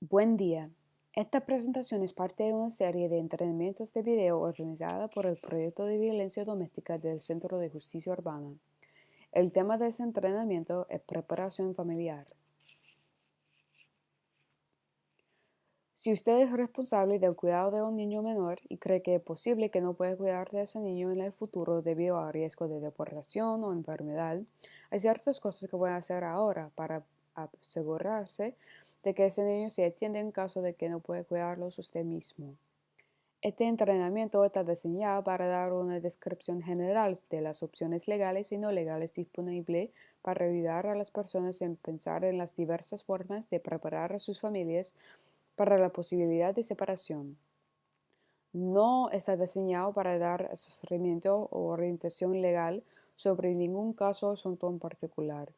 Buen día. Esta presentación es parte de una serie de entrenamientos de video organizada por el Proyecto de Violencia Doméstica del Centro de Justicia Urbana. El tema de ese entrenamiento es preparación familiar. Si usted es responsable del cuidado de un niño menor y cree que es posible que no pueda cuidar de ese niño en el futuro debido a riesgo de deportación o enfermedad, hay ciertas cosas que puede hacer ahora para asegurarse de que ese niño se atiende en caso de que no pueda cuidarlos usted mismo. Este entrenamiento está diseñado para dar una descripción general de las opciones legales y no legales disponibles para ayudar a las personas en pensar en las diversas formas de preparar a sus familias para la posibilidad de separación. No está diseñado para dar asesoramiento o orientación legal sobre ningún caso o asunto en particular.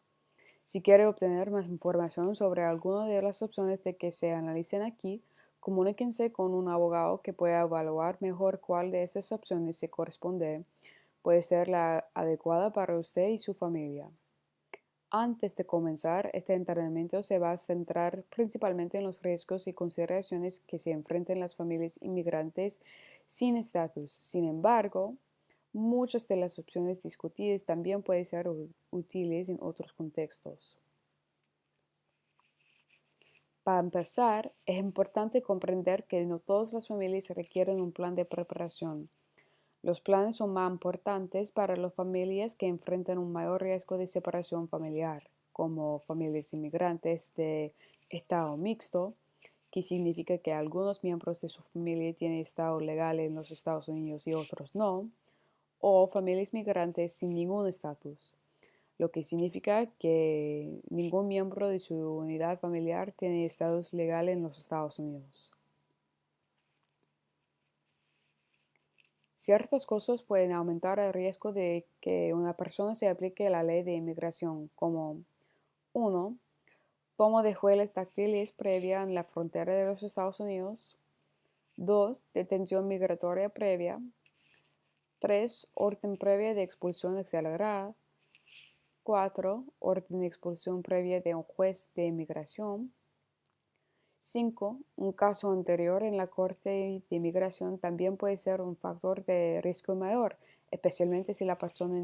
Si quiere obtener más información sobre alguna de las opciones de que se analicen aquí, comuníquense con un abogado que pueda evaluar mejor cuál de esas opciones se corresponde, puede ser la adecuada para usted y su familia. Antes de comenzar, este entrenamiento se va a centrar principalmente en los riesgos y consideraciones que se enfrentan las familias inmigrantes sin estatus. Sin embargo, muchas de las opciones discutidas también pueden ser útiles en otros contextos. Para empezar, es importante comprender que no todas las familias requieren un plan de preparación. Los planes son más importantes para las familias que enfrentan un mayor riesgo de separación familiar, como familias inmigrantes de estado mixto, que significa que algunos miembros de su familia tienen estado legal en los Estados Unidos y otros no, o familias migrantes sin ningún estatus, lo que significa que ningún miembro de su unidad familiar tiene estatus legal en los Estados Unidos. Ciertas cosas pueden aumentar el riesgo de que una persona se aplique la ley de inmigración, como 1. Toma de huellas dactiles previa en la frontera de los Estados Unidos. 2. Detención migratoria previa. 3. Orden previa de expulsión acelerada. 4. Orden de expulsión previa de un juez de inmigración. 5. Un caso anterior en la Corte de Inmigración también puede ser un factor de riesgo mayor, especialmente si la persona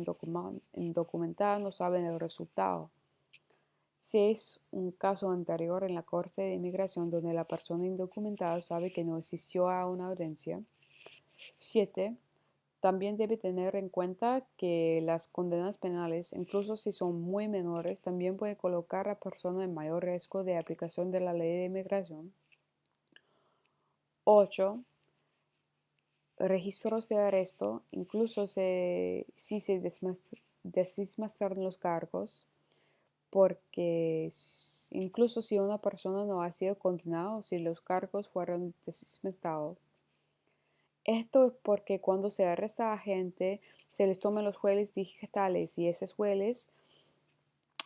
indocumentada no sabe el resultado. 6. Un caso anterior en la Corte de Inmigración donde la persona indocumentada sabe que no asistió a una audiencia. 7. También debe tener en cuenta que las condenas penales, incluso si son muy menores, también pueden colocar a la persona en mayor riesgo de aplicación de la ley de inmigración. 8. Registros de arresto, incluso si se desestan los cargos, porque incluso si una persona no ha sido condenada o si los cargos fueron desestimados. Esto es porque cuando se arresta a gente, se les toman los huellas digitales y esas huellas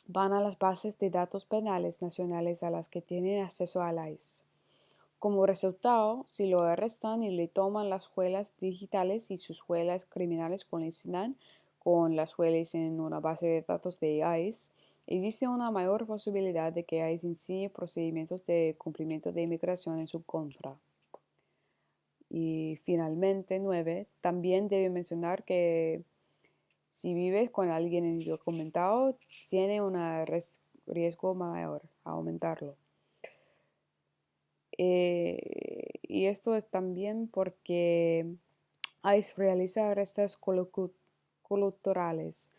van a las bases de datos penales nacionales a las que tienen acceso al ICE. Como resultado, si lo arrestan y le toman las huellas digitales y sus huellas criminales coincidan con las huellas en una base de datos de ICE, existe una mayor posibilidad de que ICE inicie procedimientos de cumplimiento de inmigración en su contra. Y finalmente, 9. También debe mencionar que si vives con alguien indocumentado, tiene un riesgo mayor a aumentarlo. Y esto es también porque ICE realiza arrestos colaterales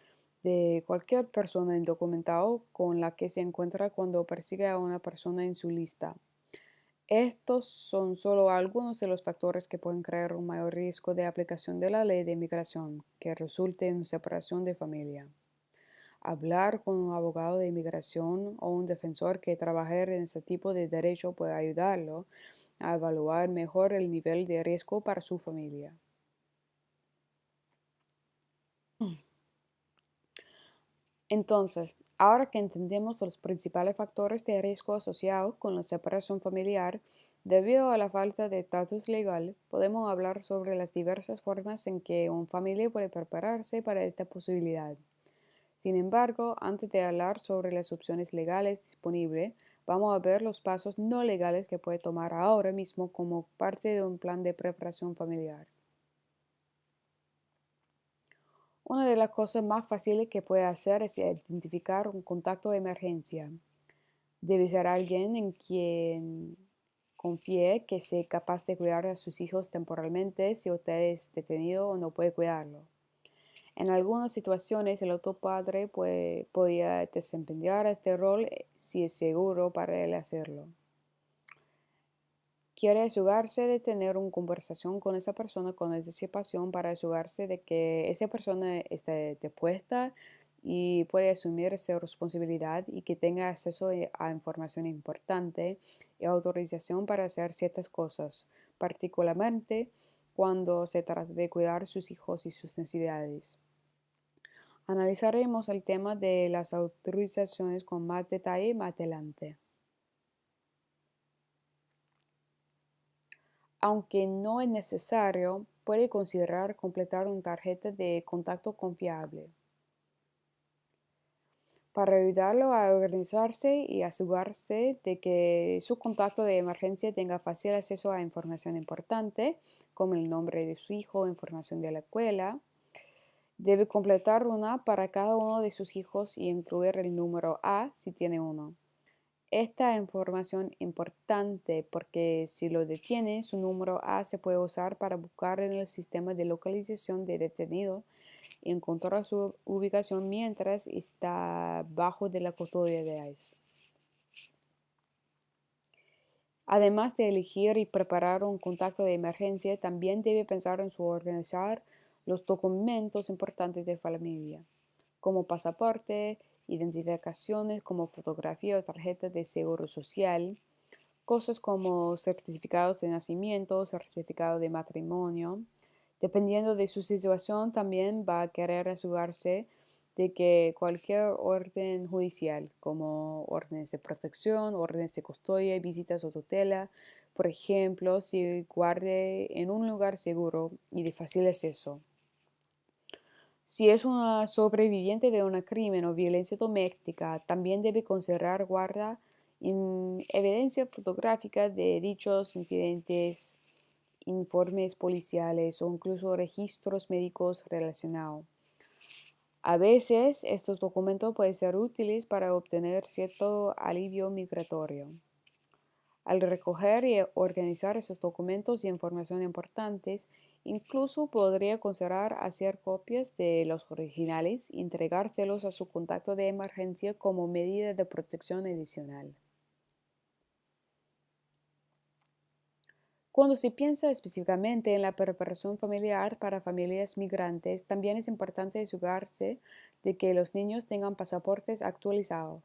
de cualquier persona indocumentada con la que se encuentra cuando persigue a una persona en su lista. Estos son solo algunos de los factores que pueden crear un mayor riesgo de aplicación de la ley de inmigración que resulte en separación de familia. Hablar con un abogado de inmigración o un defensor que trabaje en este tipo de derecho puede ayudarlo a evaluar mejor el nivel de riesgo para su familia. Entonces, ahora que entendemos los principales factores de riesgo asociados con la separación familiar, debido a la falta de estatus legal, podemos hablar sobre las diversas formas en que una familia puede prepararse para esta posibilidad. Sin embargo, antes de hablar sobre las opciones legales disponibles, vamos a ver los pasos no legales que puede tomar ahora mismo como parte de un plan de preparación familiar. Una de las cosas más fáciles que puede hacer es identificar un contacto de emergencia. Debe ser alguien en quien confíe que sea capaz de cuidar a sus hijos temporalmente si usted es detenido o no puede cuidarlo. En algunas situaciones, el otro padre podría desempeñar este rol si es seguro para él hacerlo. Quiere asegurarse de tener una conversación con esa persona con anticipación para asegurarse de que esa persona esté dispuesta y puede asumir esa responsabilidad y que tenga acceso a información importante y autorización para hacer ciertas cosas, particularmente cuando se trata de cuidar a sus hijos y sus necesidades. Analizaremos el tema de las autorizaciones con más detalle más adelante. Aunque no es necesario, puede considerar completar una tarjeta de contacto confiable para ayudarlo a organizarse y asegurarse de que su contacto de emergencia tenga fácil acceso a información importante, como el nombre de su hijo, información de la escuela. Debe completar una para cada uno de sus hijos y incluir el número A si tiene uno. Esta información importante porque si lo detiene, su número A se puede usar para buscar en el sistema de localización de detenido y encontrar su ubicación mientras está bajo de la custodia de ICE. Además de elegir y preparar un contacto de emergencia, también debe pensar en su organizar los documentos importantes de familia, como pasaporte, identificaciones como fotografía o tarjeta de seguro social, cosas como certificados de nacimiento, certificado de matrimonio. Dependiendo de su situación, también va a querer asegurarse de que cualquier orden judicial, como órdenes de protección, órdenes de custodia, visitas o tutela, por ejemplo, se guarde en un lugar seguro y de fácil acceso. Si es una sobreviviente de un crimen o violencia doméstica, también debe considerar guarda evidencia fotográfica de dichos incidentes, informes policiales o incluso registros médicos relacionados. A veces estos documentos pueden ser útiles para obtener cierto alivio migratorio. Al recoger y organizar esos documentos y información importantes, incluso podría considerar hacer copias de los originales y entregárselos a su contacto de emergencia como medida de protección adicional. Cuando se piensa específicamente en la preparación familiar para familias migrantes, también es importante asegurarse de que los niños tengan pasaportes actualizados.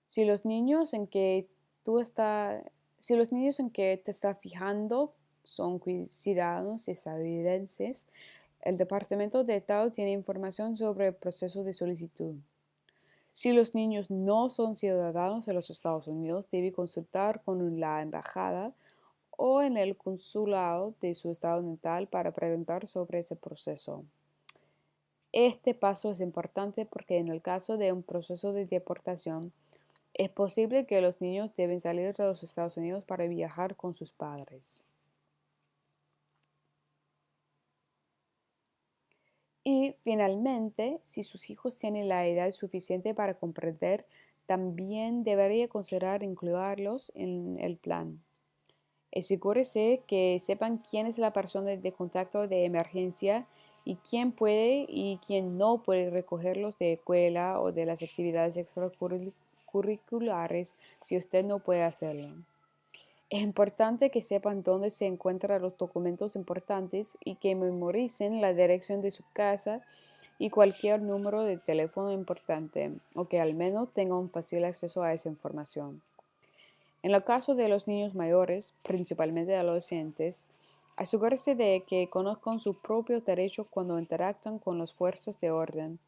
Si los niños en que tú está, si los niños en que te estás fijando son ciudadanos estadounidenses, el Departamento de Estado tiene información sobre el proceso de solicitud. Si los niños no son ciudadanos de los Estados Unidos, debe consultar con la embajada o en el consulado de su estado natal para preguntar sobre ese proceso. Este paso es importante porque en el caso de un proceso de deportación, es posible que los niños deben salir de los Estados Unidos para viajar con sus padres. Y finalmente, si sus hijos tienen la edad suficiente para comprender, también debería considerar incluirlos en el plan. Asegúrese que sepan quién es la persona de contacto de emergencia y quién puede y quién no puede recogerlos de escuela o de las actividades extracurriculares si usted no puede hacerlo. Es importante que sepan dónde se encuentran los documentos importantes y que memoricen la dirección de su casa y cualquier número de teléfono importante, o que al menos tengan un fácil acceso a esa información. En el caso de los niños mayores, principalmente adolescentes, asegúrese de que conozcan sus propios derechos cuando interactúan con las fuerzas de orden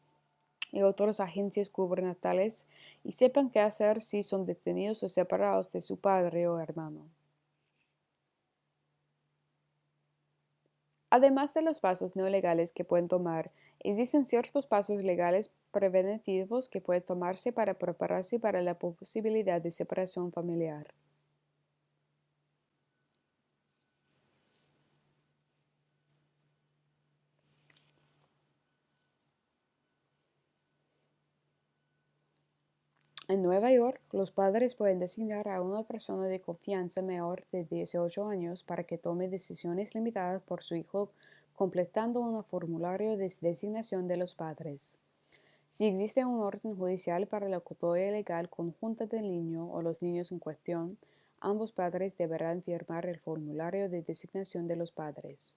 y otras agencias gubernamentales y sepan qué hacer si son detenidos o separados de su padre o hermano. Además de los pasos no legales que pueden tomar, existen ciertos pasos legales preventivos que puede tomarse para prepararse para la posibilidad de separación familiar. En Nueva York, los padres pueden designar a una persona de confianza mayor de 18 años para que tome decisiones limitadas por su hijo, completando un formulario de designación de los padres. Si existe un orden judicial para la custodia legal conjunta del niño o los niños en cuestión, ambos padres deberán firmar el formulario de designación de los padres.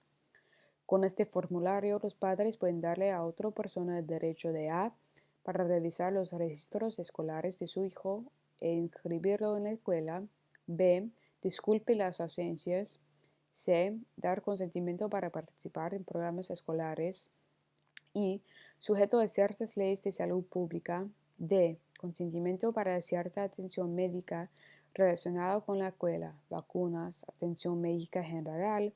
Con este formulario, los padres pueden darle a otra persona el derecho de A, para revisar los registros escolares de su hijo e inscribirlo en la escuela; B, disculpe las ausencias; C, dar consentimiento para participar en programas escolares; y, sujeto a ciertas leyes de salud pública; D, consentimiento para cierta atención médica relacionada con la escuela, vacunas, atención médica general,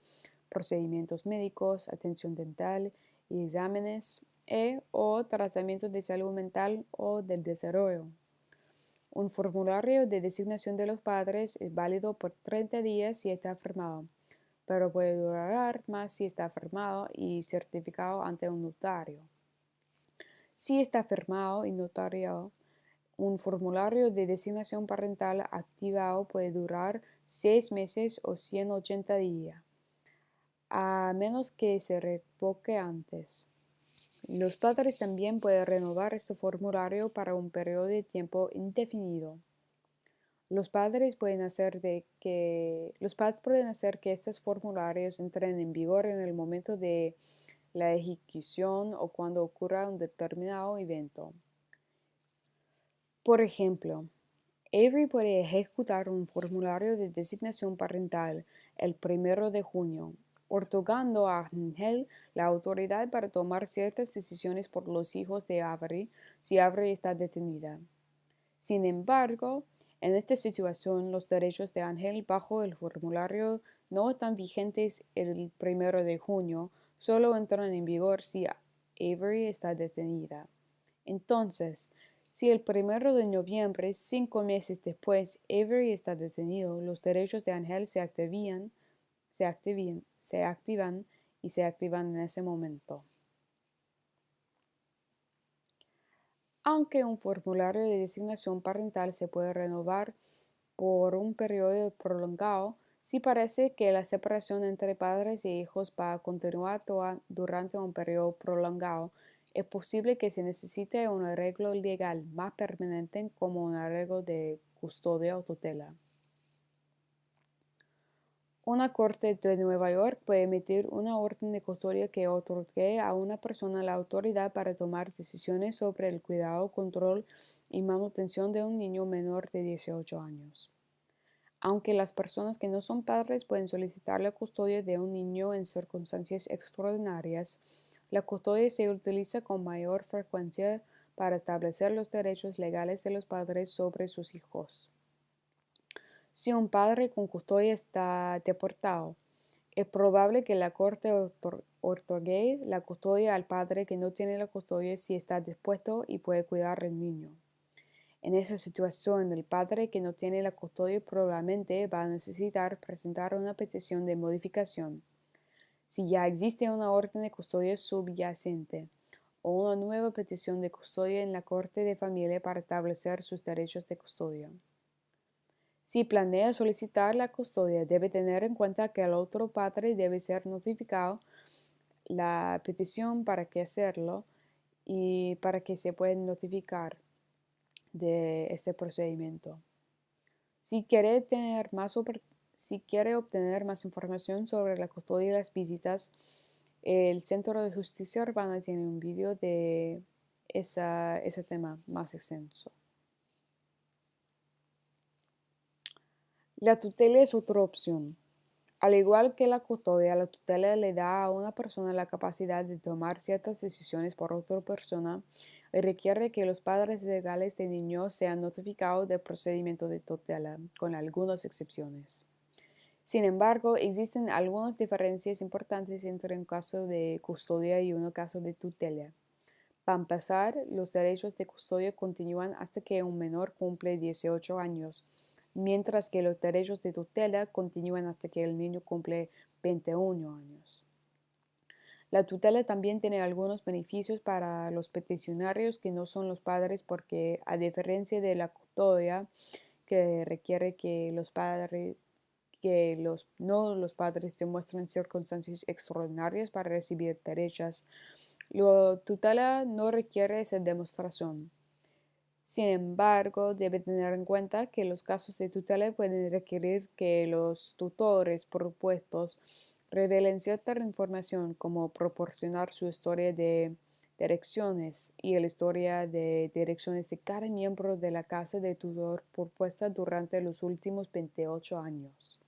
procedimientos médicos, atención dental y exámenes o tratamientos de salud mental o del desarrollo. Un formulario de designación de los padres es válido por 30 días si está firmado, pero puede durar más si está firmado y certificado ante un notario. Si está firmado y notariado, un formulario de designación parental activado puede durar 6 meses o 180 días, a menos que se revoque antes. Los padres también pueden renovar este formulario para un periodo de tiempo indefinido. Los padres pueden hacer que estos formularios entren en vigor en el momento de la ejecución o cuando ocurra un determinado evento. Por ejemplo, Avery puede ejecutar un formulario de designación parental el 1 de junio, otorgando a Angel la autoridad para tomar ciertas decisiones por los hijos de Avery si Avery está detenida. Sin embargo, en esta situación, los derechos de Angel bajo el formulario no están vigentes el 1 de junio, solo entran en vigor si Avery está detenida. Entonces, si el 1 de noviembre, 5 meses después, Avery está detenido, los derechos de Angel se activan en ese momento. Aunque un formulario de designación parental se puede renovar por un periodo prolongado, si parece que la separación entre padres e hijos va a continuar durante un periodo prolongado, es posible que se necesite un arreglo legal más permanente como un arreglo de custodia o tutela. Una corte de Nueva York puede emitir una orden de custodia que otorgue a una persona la autoridad para tomar decisiones sobre el cuidado, control y manutención de un niño menor de 18 años. Aunque las personas que no son padres pueden solicitar la custodia de un niño en circunstancias extraordinarias, la custodia se utiliza con mayor frecuencia para establecer los derechos legales de los padres sobre sus hijos. Si un padre con custodia está deportado, es probable que la corte otorgue la custodia al padre que no tiene la custodia si está dispuesto y puede cuidar del niño. En esa situación, el padre que no tiene la custodia probablemente va a necesitar presentar una petición de modificación, si ya existe una orden de custodia subyacente, o una nueva petición de custodia en la Corte de Familia para establecer sus derechos de custodia. Si planea solicitar la custodia, debe tener en cuenta que el otro padre debe ser notificado la petición para que hacerlo y para que se pueda notificar de este procedimiento. Si quiere obtener más información sobre la custodia y las visitas, el Centro de Justicia Urbana tiene un video de ese tema más extenso. La tutela es otra opción. Al igual que la custodia, la tutela le da a una persona la capacidad de tomar ciertas decisiones por otra persona y requiere que los padres legales del niño sean notificados del procedimiento de tutela, con algunas excepciones. Sin embargo, existen algunas diferencias importantes entre un caso de custodia y un caso de tutela. Para empezar, los derechos de custodia continúan hasta que un menor cumple 18 años, mientras que los derechos de tutela continúan hasta que el niño cumple 21 años. La tutela también tiene algunos beneficios para los peticionarios que no son los padres porque, a diferencia de la custodia, que requiere que los padres los padres demuestren circunstancias extraordinarias para recibir derechos. La tutela no requiere esa demostración. Sin embargo, debe tener en cuenta que los casos de tutela pueden requerir que los tutores propuestos revelen cierta información, como proporcionar su historia de direcciones y la historia de direcciones de cada miembro de la casa de tutor propuesta durante los últimos 28 años.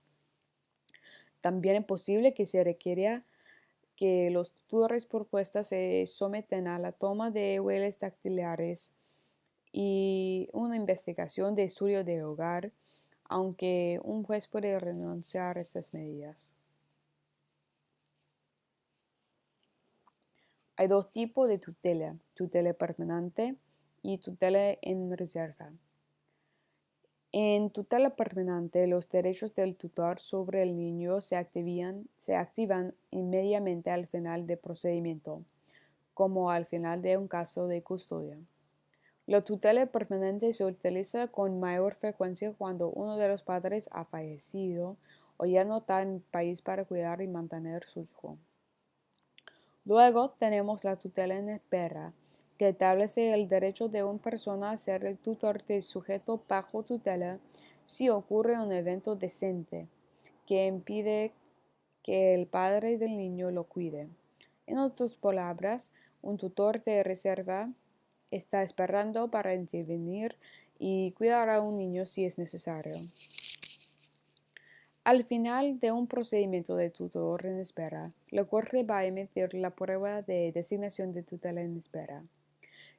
También es posible que se requiera que los tutores propuestas se someten a la toma de huellas dactilares y una investigación de estudio de hogar, aunque un juez puede renunciar a estas medidas. Hay dos tipos de tutela: tutela permanente y tutela en reserva. En tutela permanente, los derechos del tutor sobre el niño se activan inmediatamente al final del procedimiento, como al final de un caso de custodia. La tutela permanente se utiliza con mayor frecuencia cuando uno de los padres ha fallecido o ya no está en el país para cuidar y mantener a su hijo. Luego tenemos la tutela en espera, que establece el derecho de una persona a ser el tutor del sujeto bajo tutela si ocurre un evento decente que impide que el padre del niño lo cuide. En otras palabras, un tutor de reserva está esperando para intervenir y cuidar a un niño si es necesario. Al final de un procedimiento de tutor en espera, la Corte va a emitir la prueba de designación de tutela en espera.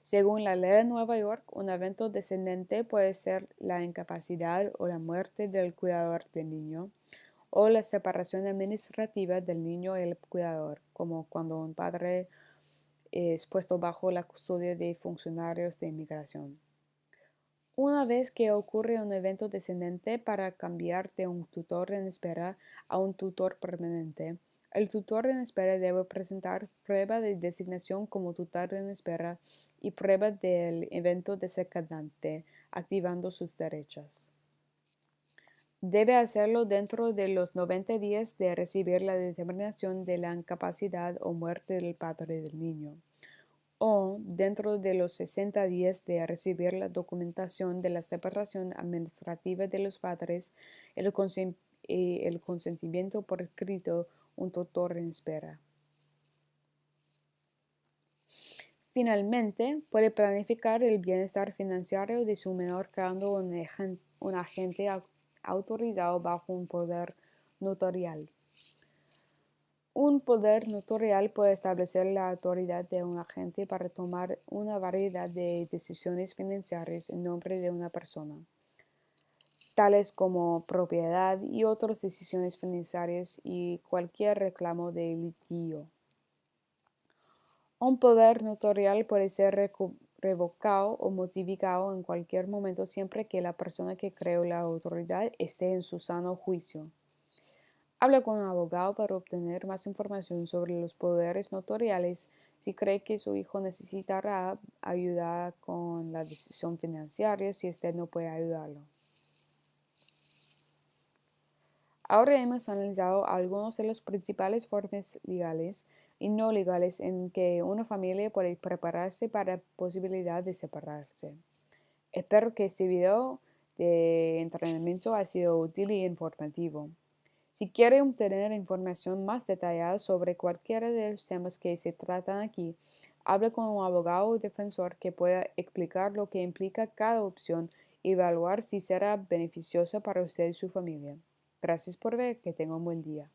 Según la ley de Nueva York, un evento descendente puede ser la incapacidad o la muerte del cuidador del niño, o la separación administrativa del niño y el cuidador, como cuando un padre es puesto bajo la custodia de funcionarios de inmigración. Una vez que ocurre un evento descendente para cambiar de un tutor en espera a un tutor permanente, el tutor en espera debe presentar prueba de designación como tutor en espera y prueba del evento desencadenante, activando sus derechos. Debe hacerlo dentro de los 90 días de recibir la determinación de la incapacidad o muerte del padre del niño, o dentro de los 60 días de recibir la documentación de la separación administrativa de los padres y el consentimiento por escrito, un tutor en espera. Finalmente, puede planificar el bienestar financiero de su menor creando un agente autorizado bajo un poder notarial. Un poder notarial puede establecer la autoridad de un agente para tomar una variedad de decisiones financieras en nombre de una persona, tales como propiedad y otras decisiones financieras y cualquier reclamo de litigio. Un poder notarial puede ser revocado o modificado en cualquier momento siempre que la persona que creó la autoridad esté en su sano juicio. Habla con un abogado para obtener más información sobre los poderes notariales si cree que su hijo necesitará ayuda con la decisión financiera si usted no puede ayudarlo. Ahora hemos analizado algunas de las principales formas legales y no legales en que una familia puede prepararse para la posibilidad de separarse. Espero que este video de entrenamiento haya sido útil y informativo. Si quiere obtener información más detallada sobre cualquiera de los temas que se tratan aquí, hable con un abogado o defensor que pueda explicar lo que implica cada opción y evaluar si será beneficiosa para usted y su familia. Gracias por ver, que tenga un buen día.